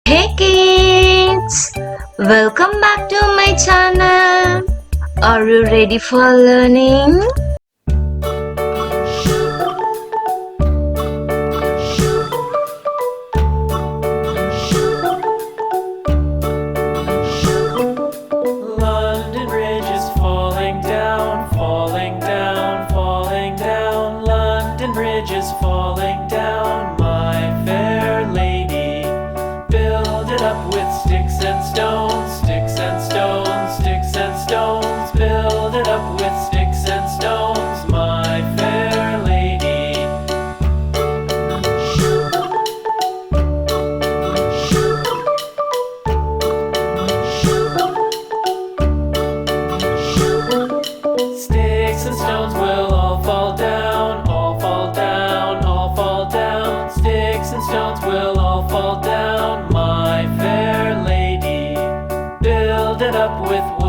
Hey kids! Welcome back to my channel. Are you ready for learning? London Bridge is falling down, falling down, falling down. London Bridge is falling down, my fair lady. Build it up with sticks and stones, sticks and stones, sticks and stones. Build it up with sticks and stones, my fair lady. Sticks and stones will all fall down, all fall down, all fall down. Sticks and stones will all fall down, my fair lady. Build it up with